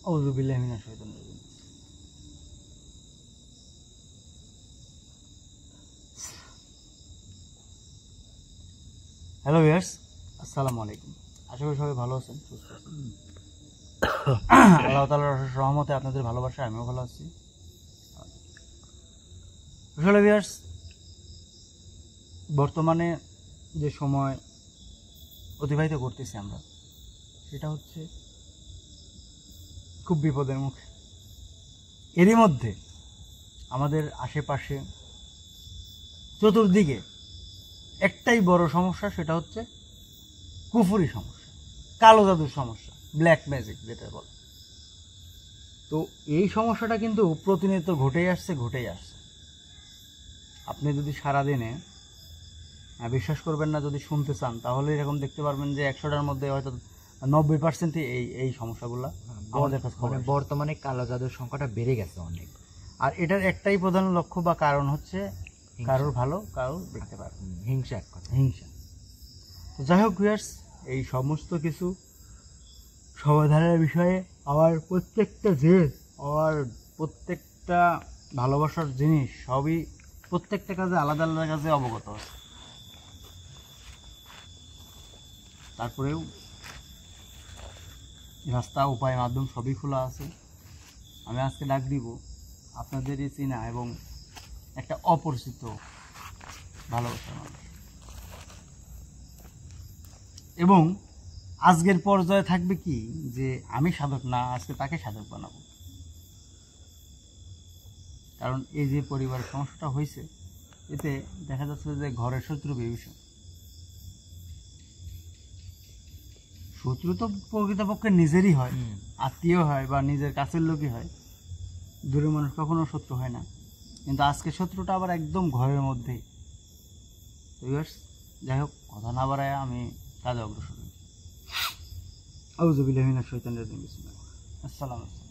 আউযু বিল্লাহি মিনাশ শাইতানির রাজিম। হ্যালো ভিউয়ার্স, আসসালামু আলাইকুম। আশা করি সবাই ভালো আছেন, সুস্থ আছেন। আল্লাহ তাআলার অশেষ রহমতে আপনাদের ভালোবাসায় আমিও ভালো আছি। আসলে ভিউয়ার্স, বর্তমানে যে সময় অতিবাহিত করতেছি আমরা, সেটা হচ্ছে খুব বিপদের মুখে। এরই মধ্যে আমাদের আশেপাশে চতুর্দিকে একটাই বড় সমস্যা, সেটা হচ্ছে কুফরি সমস্যা, কালো জাদুর সমস্যা, ব্ল্যাক ম্যাজিক যেটা বলে। তো এই সমস্যাটা কিন্তু প্রতিনিয়ত ঘটেই আসছে। আপনি যদি সারাদিনে বিশ্বাস করবেন না, যদি শুনতে চান তাহলে এরকম দেখতে পারবেন যে 100টার মধ্যে হয়তো 90% এই সমস্যাগুলো আমাদের কাছে খবর। বর্তমানে কালো জাদুর সংখ্যাটা বেড়ে গেছে অনেক। আর এটার একটাই প্রধান লক্ষ্য বা কারণ হচ্ছে কারোর ভালো কারোর দেখতে পারে হিংসা, এক কথা হিংসা। তো যাই হোক ভিউয়ার্স, এই সমস্ত কিছু সমাধানের বিষয়ে আমার প্রত্যেকটা ভালোবাসার জিনিস সবই প্রত্যেকটা কাজে আলাদা আলাদা কাজে অবগত আছে। তারপরেও রাস্তা, উপায়, মাধ্যম সবই খোলা আছে। আমি আজকে ডাক দিব আপনাদেরই চিনা এবং একটা অপরিচিত ভালোবাসার মানুষ। এবং আজকের পর্যায়ে থাকবে কি, যে আমি সাধক না, আজকে তাকে সাধক বানাবো। কারণ এই যে পরিবারের সমস্যাটা হয়েছে, এতে দেখা যাচ্ছে যে ঘরের শত্রু বিভীষণ। শত্রু তো প্রকৃতপক্ষে নিজেরই হয়, আত্মীয় হয় বা নিজের কাছের লোকই হয়। দূরের মানুষ কখনো শত্রু হয় না, কিন্তু আজকে শত্রুটা আবার একদম ঘরের মধ্যেই। যাই হোক, কথা না বাড়ায় আমি কাজে অগ্রসর হই। আউযু বিল্লাহি মিনাশ শাইতানির রাজিম। বিসমিল্লাহ। আসসালামু আলাইকুম।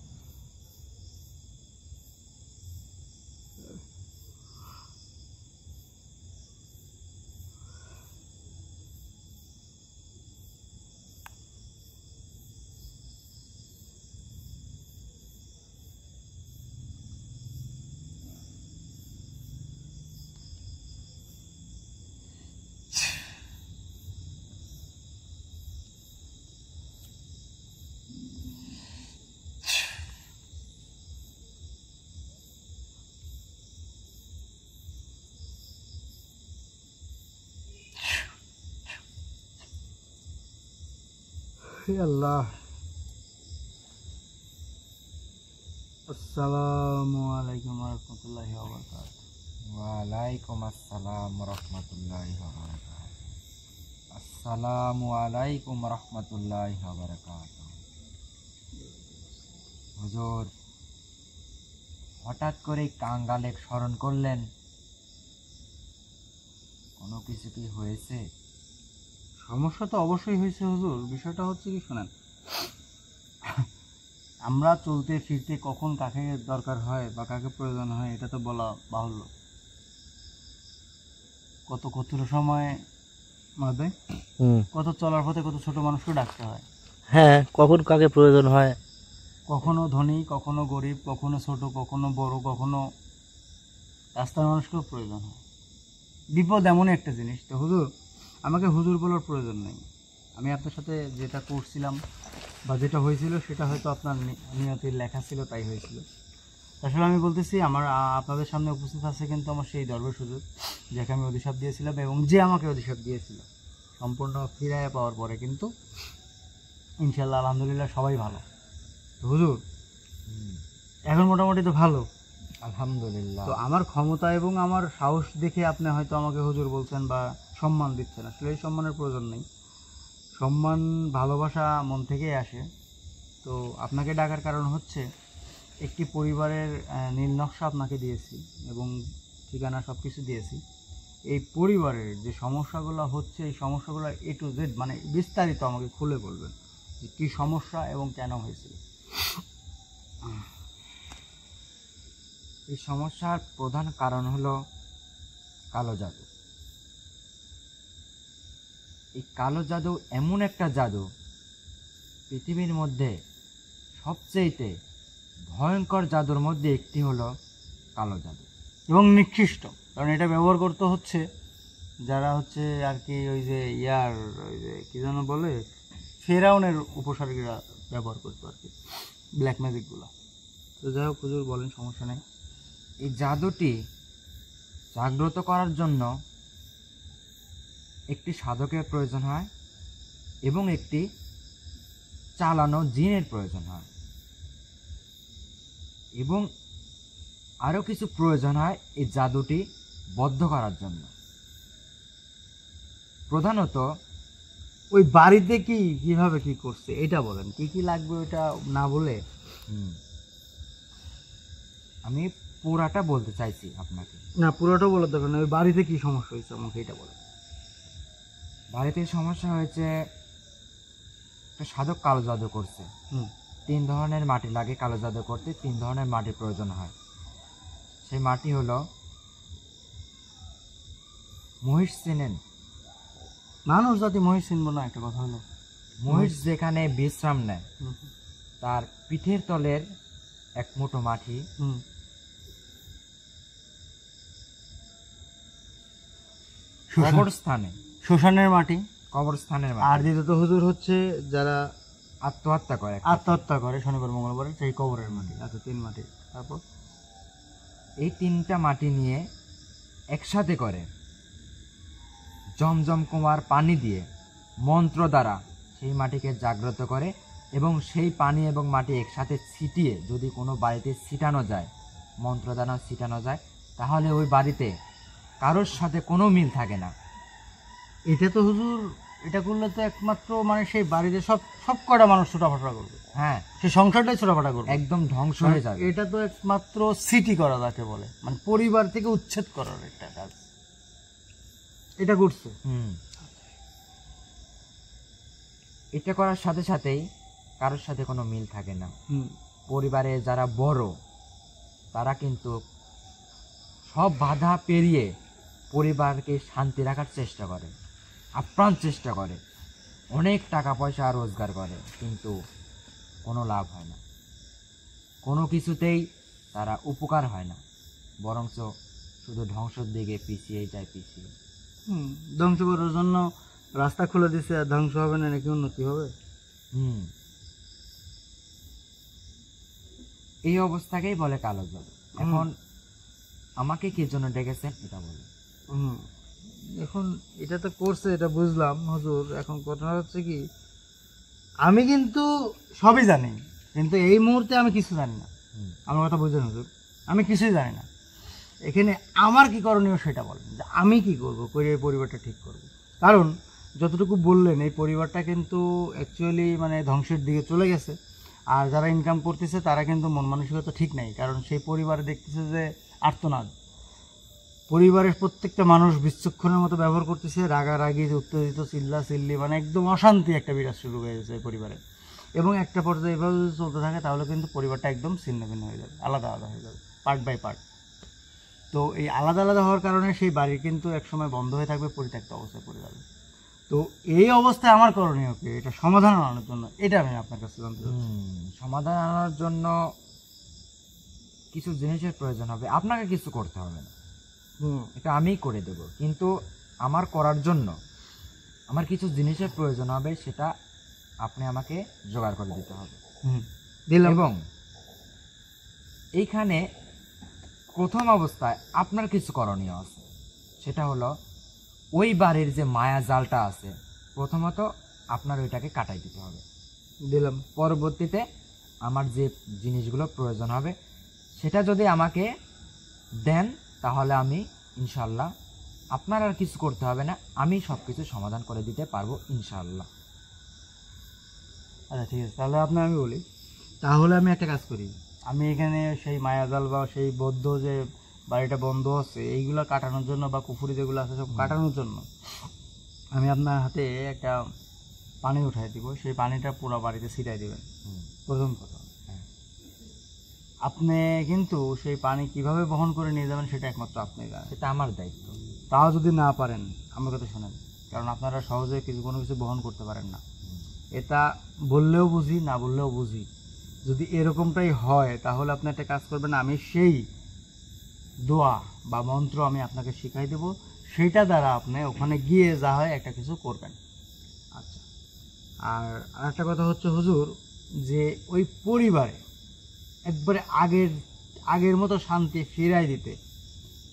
আল্লাহ, আসসালামু আলাইকুম ওয়া রাহমাতুল্লাহি ওয়া বারাকাতুহু। ওয়ালাইকুম আসসালাম রহমতুল্লাহি ওয়া বারাকাতুহু। আসসালামু আলাইকুম রহমতুল্লাহি ওয়া বারাকাতুহু। হুজুর, হঠাৎ করে কাঙ্গালে স্মরণ করলেন, কোনো কিছু কি হয়েছে? সমস্যা তো অবশ্যই হয়েছে হুজুর। বিষয়টা হচ্ছে কি, শোনেন, আমরা চলতে ফিরতে কখন কাকে দরকার হয় বা কাকে প্রয়োজন হয় এটা তো বলা বাহুল্য। কত সময় মানে কত চলার পথে কত ছোট মানুষকে ডাকতে হয়। হ্যাঁ, কখন কাকে প্রয়োজন হয়, কখনো ধনী, কখনো গরিব, কখনো ছোট, কখনো বড়, কখনো রাস্তার মানুষকেও প্রয়োজন হয়। বিপদ এমনই একটা জিনিস। তো হুজুর, আমাকে হুজুর বলার প্রয়োজন নেই। আমি আপনার সাথে যেটা করছিলাম বা যেটা হয়েছিল সেটা হয়তো আপনার নিয়তির লেখা ছিল, তাই হয়েছিল। আসলে আমি বলতেছি, আমার আপনাদের সামনে উপস্থিত আছে কিন্তু আমার সেই দরবেশ হুজুর, যাকে আমি অভিশাপ দিয়েছিলাম এবং যে আমাকে অভিশাপ দিয়েছিল, সম্পূর্ণ ফিরাইয়া পাওয়ার পরে কিন্তু ইনশাল্লাহ আলহামদুলিল্লাহ সবাই ভালো। তো হুজুর, এখন মোটামুটি তো ভালো আলহামদুলিল্লাহ। তো আমার ক্ষমতা এবং আমার সাহস দেখে আপনি হয়তো আমাকে হুজুর বলছেন বা সম্মান দিচ্ছেন। আসলে এই সম্মানের প্রয়োজন নেই। সম্মান, ভালোবাসা মন থেকেই আসে। তো আপনাকে ডাকার কারণ হচ্ছে, একটি পরিবারের নীল নকশা আপনাকে দিয়েছি এবং ঠিকানা সব কিছু দিয়েছি। এই পরিবারের যে সমস্যাগুলো হচ্ছে, এই সমস্যাগুলো A to Z মানে বিস্তারিত আমাকে খুলে বলবেন যে কী সমস্যা এবং কেন হয়েছিল। এই সমস্যার প্রধান কারণ হলো কালো জাদু। এই কালো জাদু এমন একটা জাদু, পৃথিবীর মধ্যে সবচেয়ে ভয়ঙ্কর জাদুর মধ্যে একটি হলো কালো জাদু। এবং নিকৃষ্ট, কারণ এটা ব্যবহার করতে হচ্ছে যারা হচ্ছে আর কি ওই যে ওই যে কি যেন বলে ফেরাউনের উপসর্গীরা ব্যবহার করতো আর কি, ব্ল্যাক ম্যাজিকগুলো। তো যাই হোক হুজুর বলেন, সমস্যা নেই। এই জাদুটি জাগ্রত করার জন্য একটি সাধকের প্রয়োজন হয় এবং একটি চালানো জিনের প্রয়োজন হয় এবং আরও কিছু প্রয়োজন হয় এই জাদুটি বদ্ধ করার জন্য। প্রধানত ওই বাড়িতে কিভাবে কি করছে এটা বলেন, কি কি লাগবে ওটা না বলে। আমি পুরাটা বলতে চাইছি আপনাকে। না, পুরোটা বলে দেবেন না, ওই বাড়িতে কি সমস্যা হয়েছে আমাকে এটা বলেন। বাড়িতে সমস্যা হয়েছে, একটা সাধক কালো জাদু করছে। 3 ধরনের মাটি লাগে কালো জাদু করতে, 3 ধরনের মাটির প্রয়োজন হয়। সেই মাটি হলো মহিষ, চেনেন? মানুষ জাতি মহিষ চিনবো না, একটা কথা হলো মহিষ যেখানে বিশ্রাম নেয় তার পিঠের তলের এক মুঠো মাটি কবরস্থানে, শ্মশানের মাটি, কবরস্থানের আর মাটি। দ্বিতীয়ত হুজুর হচ্ছে যারা আত্মহত্যা করে, আত্মহত্যা করে শনিবার মঙ্গলবার, সেই কবরের মাটি। আচ্ছা, 3 মাটি। তারপর এই 3টা মাটি নিয়ে একসাথে করে জমজম কুমার পানি দিয়ে মন্ত্র দ্বারা সেই মাটিকে জাগ্রত করে এবং সেই পানি এবং মাটি একসাথে ছিটিয়ে যদি কোনো বাড়িতে ছিটানো যায়, মন্ত্র দ্বারা ছিটানো যায়, তাহলে ওই বাড়িতে কারোর সাথে কোনো মিল থাকে না। এটা তো হুজুর, এটা করলে তো একমাত্র মানে সেই বাড়িতে সব কটা মানুষ ছোটাফাটা করবে। হ্যাঁ, সেই সংসারটাই ছোটাফাটা করবে, একদম ধ্বংস হয়ে যাবে। এটা তো একমাত্র সিটি করা যাকে বলে, মানে পরিবার থেকে উচ্ছেদ করার একটা কাজ এটা করছে। এটা করার সাথে সাথেই কারোর সাথে কোনো মিল থাকে না। পরিবারে যারা বড় তারা কিন্তু সব বাধা পেরিয়ে পরিবারকে শান্তি রাখার চেষ্টা করে, আপ্রাণ চেষ্টা করে, অনেক টাকা পয়সা রোজগার করে, কিন্তু কোনো লাভ হয় না, কোনো কিছুতেই তারা উপকার হয় না, বরঞ্চ শুধু ধ্বংসের দিকে পিছিয়ে যায়। ধ্বংস করার জন্য রাস্তা খুলে দিছে, আর ধ্বংস হবে না নাকি উন্নতি হবে? এই অবস্থাকেই বলে কালো জাদু। এখন আমাকে কি জন্য ডেকেছেন এটা বলে। এখন এটা তো করছে, এটা বুঝলাম হুজুর। এখন ঘটনা হচ্ছে কি, আমি কিন্তু সবই জানি, কিন্তু এই মুহূর্তে আমি কিছু জানি না। আমার কথা বুঝলেন হুজুর, আমি কিছুই জানি না। এখানে আমার কি করণীয় সেটা বলেন, যে আমি কি করব করে এই পরিবারটা ঠিক করব। কারণ যতটুকু বললেন এই পরিবারটা কিন্তু অ্যাকচুয়ালি মানে ধ্বংসের দিকে চলে গেছে। আর যারা ইনকাম করতেছে তারা কিন্তু মন মানসিকতা ঠিক নাই, কারণ সেই পরিবারে দেখতেছে যে আর্তনাদ, পরিবারের প্রত্যেকটা মানুষ বিচক্ষণের মতো ব্যবহার করতেছে, রাগারাগি, উত্তেজিত, চিল্লি, মানে একদম অশান্তি একটা বিরাজ শুরু হয়ে গেছে পরিবারে। এবং একটা পর্যায়ে এভাবে যদি চলতে থাকে তাহলে কিন্তু পরিবারটা একদম ছিন্ন ভিন্ন হয়ে যাবে, আলাদা আলাদা হয়ে যাবে, পার্ট বাই পার্ট। তো এই আলাদা আলাদা হওয়ার কারণে সেই বাড়ি কিন্তু একসময় বন্ধ হয়ে থাকবে, পরিত্যক্ত অবস্থায় পড়ে যাবে। তো এই অবস্থায় আমার করণীয় কি, এটা সমাধান আনার জন্য, এটা আমি আপনার কাছে জানতে চাচ্ছি। সমাধান আনার জন্য কিছু জিনিসের প্রয়োজন হবে, আপনাকে কিছু করতে হবে না, এটা আমিই করে দেব। কিন্তু আমার করার জন্য আমার কিছু জিনিসের প্রয়োজন হবে, সেটা আপনি আমাকে জোগাড় করে দিতে হবে। এবং এইখানে প্রথম অবস্থায় আপনার কিছু করণীয় আছে, সেটা হলো ওই বাড়ির যে মায়া জালটা আছে, প্রথমত আপনার ওইটাকে কাটাই দিতে হবে। দিলাম। পরবর্তীতে আমার যে জিনিসগুলো প্রয়োজন হবে সেটা যদি আমাকে দেন, তাহলে আমি ইনশাল্লাহ, আপনার আর কিছু করতে হবে না, আমি সব কিছু সমাধান করে দিতে পারবো ইনশাল্লাহ। আচ্ছা ঠিক আছে, তাহলে আমি বলি, তাহলে আমি একটা কাজ করি, আমি এখানে সেই মায়াজাল বা সেই বদ্ধ যে বাড়িটা বন্ধ আছে এইগুলো কাটানোর জন্য, বা কুফুরি যেগুলো আছে সব কাটানোর জন্য আমি আপনার হাতে একটা পানি উঠাই দিব, সেই পানিটা পুরো বাড়িতে ছিটাই দিবেন। প্রথম কথা, আপনি কিন্তু সেই পানি কিভাবে বহন করে নিয়ে যাবেন সেটা একমাত্র আপনি জানেন, সেটা আমার দায়িত্ব। তাও যদি না পারেন আমার কথা শোনেন, কারণ আপনারা সহজে কোনো কিছু বহন করতে পারেন না। এটা বললেও বুঝি, না বললেও বুঝি, যদি এরকমটাই হয় তাহলে আপনি একটা কাজ করবেন, আমি সেই দোয়া বা মন্ত্র আমি আপনাকে শিখাই দেব, সেইটা দ্বারা আপনি ওখানে গিয়ে যা হয় একটা কিছু করবেন। আচ্ছা, আর আরেকটা কথা হচ্ছে হুজুর, যে ওই পরিবারে একবারে আগের মতো শান্তি ফিরাই দিতে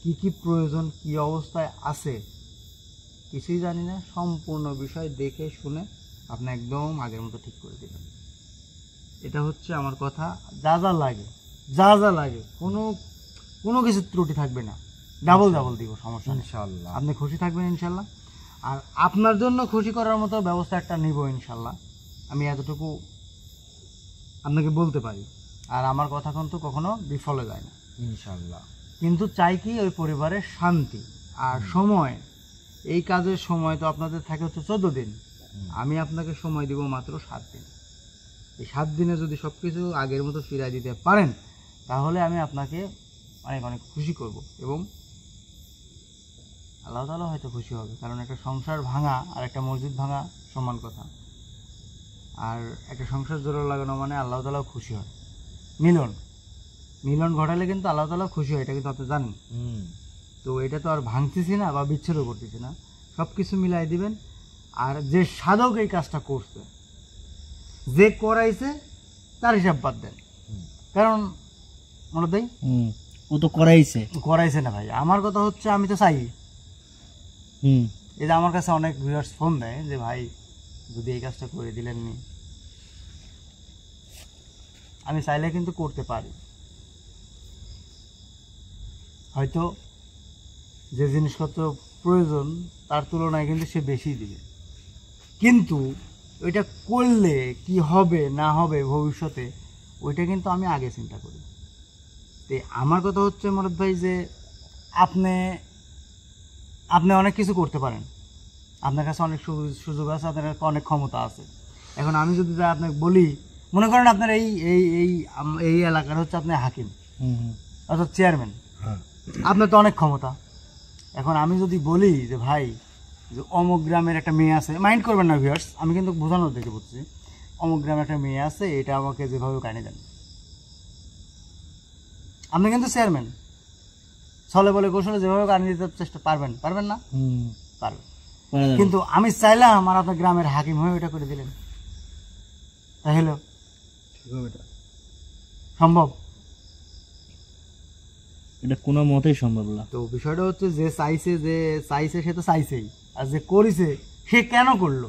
কি কি প্রয়োজন, কি অবস্থায় আছে কিছুই জানি না, সম্পূর্ণ বিষয় দেখে শুনে আপনি একদম আগের মতো ঠিক করে দেবেন। এটা হচ্ছে আমার কথা। যা যা লাগে কোনো কিছু ত্রুটি থাকবে না, ডাবল দিব, সমস্যা নেই ইনশাআল্লাহ। আপনি খুশি থাকবেন ইনশাল্লাহ। আর আপনার জন্য খুশি করার মতো ব্যবস্থা একটা নিব ইনশাল্লাহ, আমি এতটুকু আপনাকে বলতে পারি। আর আমার কথা কিন্তু কখনো বিফলে যায় না ইনশাআল্লাহ। কিন্তু চাই কি ওই পরিবারের শান্তি আর সময়। এই কাজের সময় তো আপনাদের থাকে হচ্ছে 14 দিন, আমি আপনাকে সময় দিব মাত্র 7 দিন। এই 7 দিনে যদি সব কিছু আগের মতো ফিরিয়ে দিতে পারেন তাহলে আমি আপনাকে অনেক অনেক খুশি করব, এবং আল্লাহ তাআলা হয়তো খুশি হবে। কারণ একটা সংসার ভাঙা আর একটা মসজিদ ভাঙা সমান কথা, আর একটা সংসার জোড়া লাগানো মানে আল্লাহ তাআলাও খুশি হয়। মিলন ঘটালে কিন্তু আল্লাহ তাআলা খুশি হয়, এটা কিন্তু আপনি জানেন। তো এটা তো আর ভাঙতেছি না বা বিচ্ছেদও করতেছি না, সব কিছু মিলাই দিবেন। আর যে সাধক এই কাজটা করছে, যে করাইছে, তার হিসাব বাদ দেন। কারণ মনে দেয় ও তো করাইছে না ভাই। আমার কথা হচ্ছে আমি তো চাই, এই যে আমার কাছে অনেক ভিউয়ার্স ফোন দেয় যে ভাই যদি এই কাজটা করে দিলেননি, আমি চাইলে কিন্তু করতে পারি। হয়তো যে জিনিসপত্র প্রয়োজন তার তুলনায় কিন্তু সে বেশি দিবে, কিন্তু ওইটা করলে কি হবে না হবে ভবিষ্যতে ওইটা কিন্তু আমি আগে চিন্তা করি। তো আমার কথা হচ্ছে মরদ ভাই, যে আপনি অনেক কিছু করতে পারেন, আপনার কাছে অনেক সুযোগ আছে, আপনার কাছে অনেক ক্ষমতা আছে। এখন আমি যদি যা আপনাকে বলি, মনে করেন আপনার এই এলাকার হচ্ছে আপনি হাকিম অর্থাৎ চেয়ারম্যান, আপনার তো অনেক ক্ষমতা। এখন আমি যদি বলি যে ভাই যে অমুক গ্রামের একটা মেয়ে আছে, মাইন্ড করবেন না ভিউয়ার্স, আমি কিন্তু বোঝানোর দেখে বলছি, অমুক গ্রামের একটা মেয়ে আছে, এটা আমাকে যেভাবে কানে দেন, আপনি কিন্তু চেয়ারম্যান, ছলে বলে কৌশলে যেভাবে কানে দিতে চেষ্টা পারবেন না? পারবেন। কিন্তু আমি চাইলাম আর আপনার গ্রামের হাকিম হয়ে ওটা করে দিলেন, তাহলে সম্ভব? এটা কোনো মতেই সম্ভব না। তো বিষয়টা হচ্ছে যে চাইছে সে তো চাইছেই, আর যে করেছে সে কেন করলো,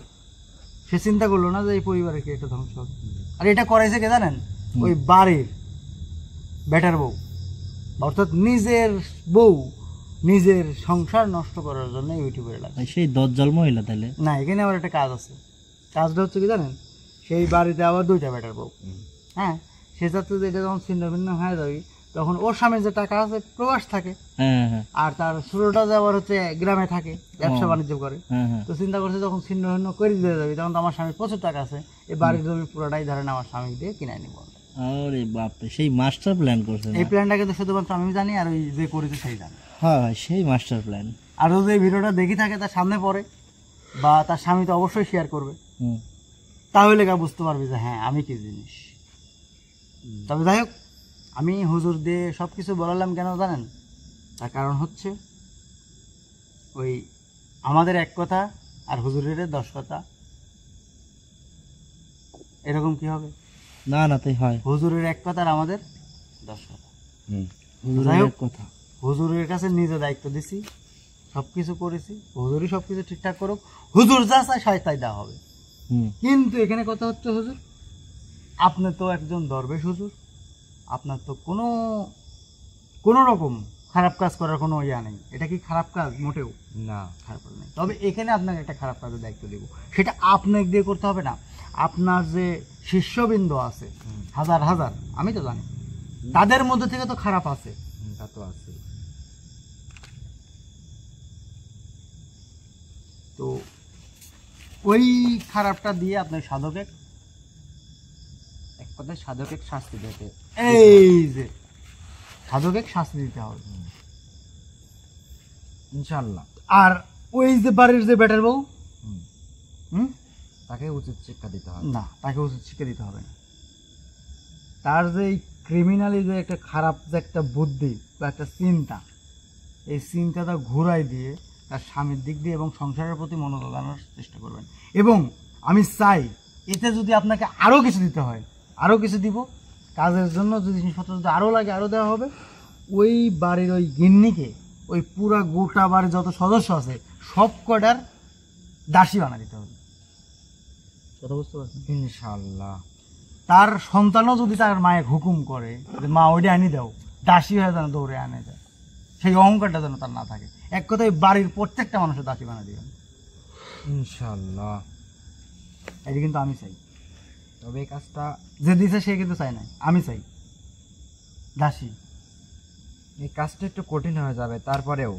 সে চিন্তা করলো না যে এই পরিবারের কি একটা ধ্বংস হবে। আর এটা করাইছে কে জানেন? ওই বাড়ির বেটার বউ, অর্থাৎ নিজের বউ নিজের সংসার নষ্ট করার জন্য ইউটিউবে লাগে। সেই দজ্জাল মহিলা তাহলে না, এখানে আবার একটা কাজ আছে। কাজটা হচ্ছে কি জানেন? সেই বাড়িতে আবার 2টা বেটার বউ। হ্যাঁ, সে চাচ্ছে যে এটা যখন ছিন্ন ভিন্ন হয়ে যাবে তখন ওর স্বামীর যে টাকা আছে প্রবাস থাকে, আর তার ছোটটা যে আবার হচ্ছে গ্রামে থাকে, ব্যবসা বাণিজ্য করে। তো চিন্তা করছে যখন ছিন্ন ভিন্ন করে দিয়ে যাবে তখন তো আমার স্বামীর প্রচুর টাকা আছে, এই বাড়ির জমি পুরোটাই ধরেন আমার স্বামী দিয়ে কিনে নিব। আরে বাপরে, সেই মাস্টার প্ল্যান করছে। এই প্ল্যানটা কিন্তু শুধুমাত্র আমি জানি, আর ওই যে করেছে সেই জানে। হ্যাঁ, সেই মাস্টার প্ল্যান। আর যদি এই ভিডিওটা দেখি থাকে তার সামনে পড়ে বা তার স্বামী তো অবশ্যই শেয়ার করবে, তাহলে কা বুঝতে পারবে যে হ্যাঁ আমি কি জিনিস। তবে যাই হোক, আমি হুজুর দিয়ে সব কিছু বলালাম কেন জানেন? তার কারণ হচ্ছে ওই আমাদের এক কথা আর হুজুরের 10 কথা, এরকম কি হবে? না তাই হয়। হুজুরের এক কথা আর আমাদের 10 কথা। হুজুরের এক কথা, হুজুরের কাছে নিজে দায়িত্ব দিছি, সবকিছু করেছি, হুজুরই সবকিছু ঠিকঠাক করুক, হুজুর যা চায় তাই দেওয়া হবে। কিন্তু এখানে কথা হচ্ছে হুজুর, আপনি তো একজন দরবেশ হুজুর, আপনার তো কোনো রকম খারাপ কাজ করার কোনো ইয়া নেই। এটা কি খারাপ কাজ? মোটেও না, খারাপ নেই। তবে এখানে আপনাকে একটা খারাপ কাজের দায়িত্ব দেব, সেটা আপনাকে দিয়ে করতে হবে না। আপনার যে শিষ্যবৃন্দ আছে হাজার হাজার, আমি তো জানি, তাদের মধ্যে থেকে তো খারাপ আছে। তা তো আছে। তো ওই খারাপটা দিয়ে আপনার সাধকে এক কথায় সাধকের শাস্তি দিতে, এই যে সাধকে শাস্তি দিতে হবে ইনশাআল্লাহ। আর ওই যে বাড়ির যে বেটার বউ, তাকে উচিত শিক্ষা দিতে হবে। না, তাকে উচিত শিক্ষা দিতে হবে না। তার যে ক্রিমিনালি যে একটা খারাপ যে একটা বুদ্ধি বা একটা চিন্তা, এই চিন্তাটা ঘুরাই দিয়ে তার স্বামীর দিক দিয়ে এবং সংসারের প্রতি মনোযোগ আনার চেষ্টা করবেন। এবং আমি চাই এতে যদি আপনাকে আরও কিছু দিতে হয় আরও কিছু দিব, কাজের জন্য যদি জিনিসপত্র যদি আরও লাগে আরও দেওয়া হবে। ওই বাড়ির ওই গিন্নিকে ওই পুরা গোটা বাড়ির যত সদস্য আছে সব কটার দাসী বানা দিতে হবে। কথা বুঝতে পারছেন? ইনশাআল্লাহ। তার সন্তানও যদি তার মায়ের হুকুম করে যে মা ওইটা আনি দাও, দাসী হয়ে যেন দৌড়ে আনে যায়, সেই অহংকারটা যেন তার না থাকে। এক কথায় বাড়ির প্রত্যেকটা মানুষের দাসী বানা দিবেন ইনশাআল্লাহ। এটি কিন্তু আমি চাই। তবে এই কাজটা, যে দিছে সে কিন্তু চাই নাই, আমি চাই দাসী। এই কাজটা একটু কঠিন হয়ে যাবে, তারপরেও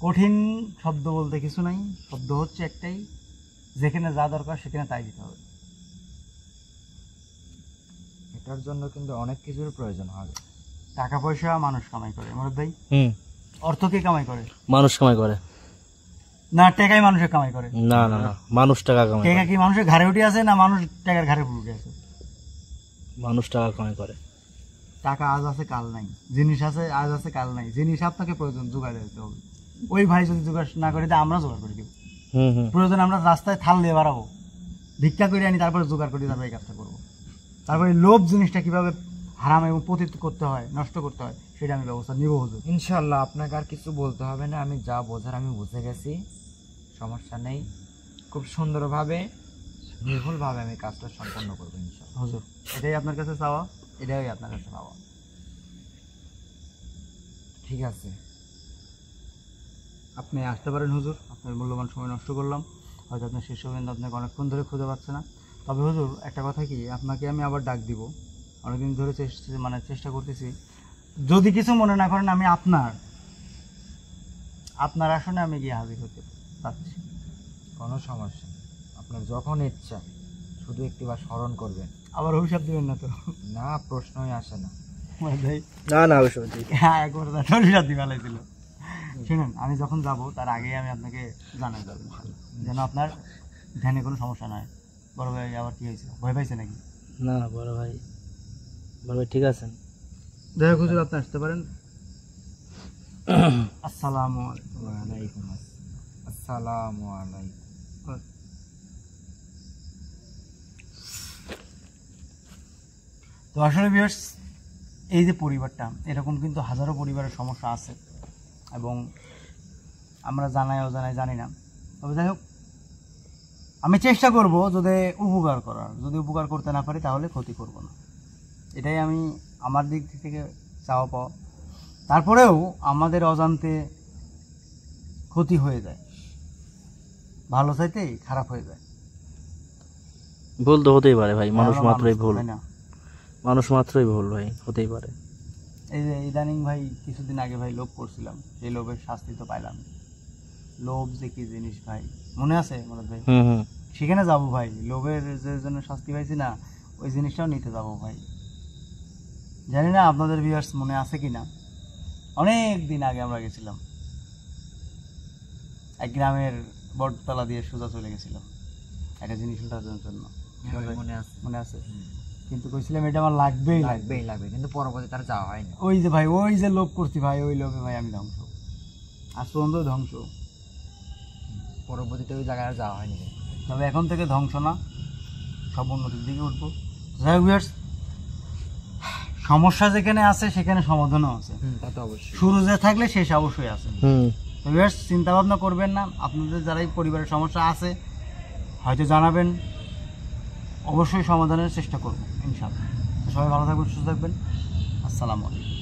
কঠিন শব্দ বলতে কিছু নাই, শব্দ হচ্ছে একটাই, যেখানে যা দরকার সেখানে তাই দিতে হবে। এটার জন্য কিন্তু অনেক কিছুর প্রয়োজন হবে। টাকা পয়সা মানুষ কামাই করে, আমার ভাই। হুম, অর্থ কে কামাই করে? মানুষ কামাই করে না, টাকাই মানুষের কামাই করে। না না না, মানুষ টাকা কামাই টাকা করে। কি মানুষের ঘাড়ে উঠে আছে না মানুষ টাকার ঘাড়ে উঠে আছে? মানুষ টাকা কামাই করে। টাকা আজ আছে কাল নাই, জিনিস আছে আজ আছে কাল নাই, জিনিস আপনাকে প্রয়োজন জোগাড় দিতে হবে। ওই ভাই যদি জোগাড় না করে দেয় আমরা জোগাড় করে দিব। হুম হুম, প্রয়োজন আমরা রাস্তায় থাল দিয়ে বাড়াবো, ভিক্ষা করে আনি, তারপরে জোগাড় করে তারপরে এই কাজটা করবো। তারপরে লোভ জিনিসটা কিভাবে হারাম এবং পতিত করতে হয়, নষ্ট করতে হয়, সেটা আমি ব্যবস্থা নিব হুজুর। ইনশাআল্লাহ, আপনাকে আর কিছু বলতে হবে না, আমি যা বোঝার আমি বুঝে গেছি, সমস্যা নেই। খুব সুন্দরভাবে নির্ভুলভাবে আমি কাজটা সম্পন্ন করবো ইনশাআল্লাহ। হুজুর এটাই আপনার কাছে চাওয়া, এটাই আপনার কাছে পাওয়া। ঠিক আছে, আপনি আসতে পারেন হুজুর, আপনার মূল্যবান সময় নষ্ট করলাম, হয়তো আপনার শিষ্যবৃন্দ আপনাকে অনেকক্ষণ ধরে খুঁজে পাচ্ছে না। তবে হুজুর একটা কথা কি, আপনাকে আমি আবার ডাক দিব, অনেকদিন ধরে চেষ্টা করতেছি, যদি কিছু মনে না করেন আমি আপনার আসনে আমি গিয়ে হাজির হতে চাচ্ছি। কোনো সমস্যা নেই, আপনার যখন ইচ্ছা শুধু একটিবার স্মরণ করবেন। আবার অভিশাপ দিবেন না তো? না, প্রশ্নই আসে না। ভাই না না, অবশ্যই হ্যাঁ, একবার অভিশাপ দিয়ে ফেলাইছিল। শুনুন, আমি যখন যাব তার আগেই আমি আপনাকে জানাই দেবো ইনশাআল্লাহ, যেন আপনার ধ্যানে কোনো সমস্যা না হয়। বড় ভাই আবার কি হয়েছে, ভয় পাইছে নাকি? না না, বড় ভাই ঠিক আছেন? যাই হোক হুজুর, আপনি আসতে পারেন। আসসালামু আলাইকুম। ওয়ালাইকুম আসসালামু আলাইকুম। তো আসলে ভিউয়ার্স, এই যে পরিবারটা, এরকম কিন্তু হাজারো পরিবারের সমস্যা আছে এবং আমরা জানাই অজানাই জানি না। তবে যাই হোক, আমি চেষ্টা করব যদি উপকার করার, যদি উপকার করতে না পারি তাহলে ক্ষতি করব না, এটাই আমি আমার দিক থেকে চাওয়া পাওয়া। তারপরেও আমাদের অজান্তে ক্ষতি হয়ে যায়, ভালো চাইতেই খারাপ হয়ে যায়। ভুল তো হতেই পারে ভাই, মানুষ ভালো মাত্রই ভুল, তাই না? মানুষ মাত্রই ভুল ভাই, হতেই পারে। এই যে ইদানিং ভাই কিছুদিন আগে ভাই লোভ করছিলাম, সেই লোভের শাস্তি তো পাইলাম। লোভ যে কি জিনিস ভাই, মনে আছে মনোজ ভাই? হুম হুম, সেখানে যাবো ভাই, লোভের যে জন্য শাস্তি পাইছি না, ওই জিনিসটাও নিতে যাবো ভাই। জানি না আপনাদের ভিউয়ার্স মনে আছে কি না, অনেক দিন আগে আমরা গেছিলাম এক গ্রামের বটতলা দিয়ে সোজা চলে গেছিলাম একটা জিনিস ওঠার জন্য। মনে আছে, মনে আছে? কিন্তু কইছিলাম এটা আমার লাগবেই লাগবে। লাগবেই লাগবে, কিন্তু পরবর্তী তার যাওয়া হয়নি। ওই যে ভাই, ওই যে লোভ করছি ভাই, ওই লোভে ভাই আমি ধ্বংস, আজ পর্যন্ত ধ্বংস। পরবর্তীতে ওই জায়গায় আর যাওয়া হয়নি। তবে এখন থেকে ধ্বংস না, সব উন্নতির দিকে উঠবো। যাই হোক ভিউয়ার্স, সমস্যা যেখানে আছে সেখানে সমাধানও আছে, তা তো অবশ্যই। শুরু যে থাকলে শেষ অবশ্যই আছে। হুম, তো ভিউয়ার্স, চিন্তা ভাবনা করবেন না, আপনাদের যারাই পরিবারের সমস্যা আছে হয়তো জানাবেন, অবশ্যই সমাধানের চেষ্টা করবো ইনশাআল্লাহ। তো সবাই ভালো থাকবেন, সুস্থ থাকবেন। আসসালামু আলাইকুম।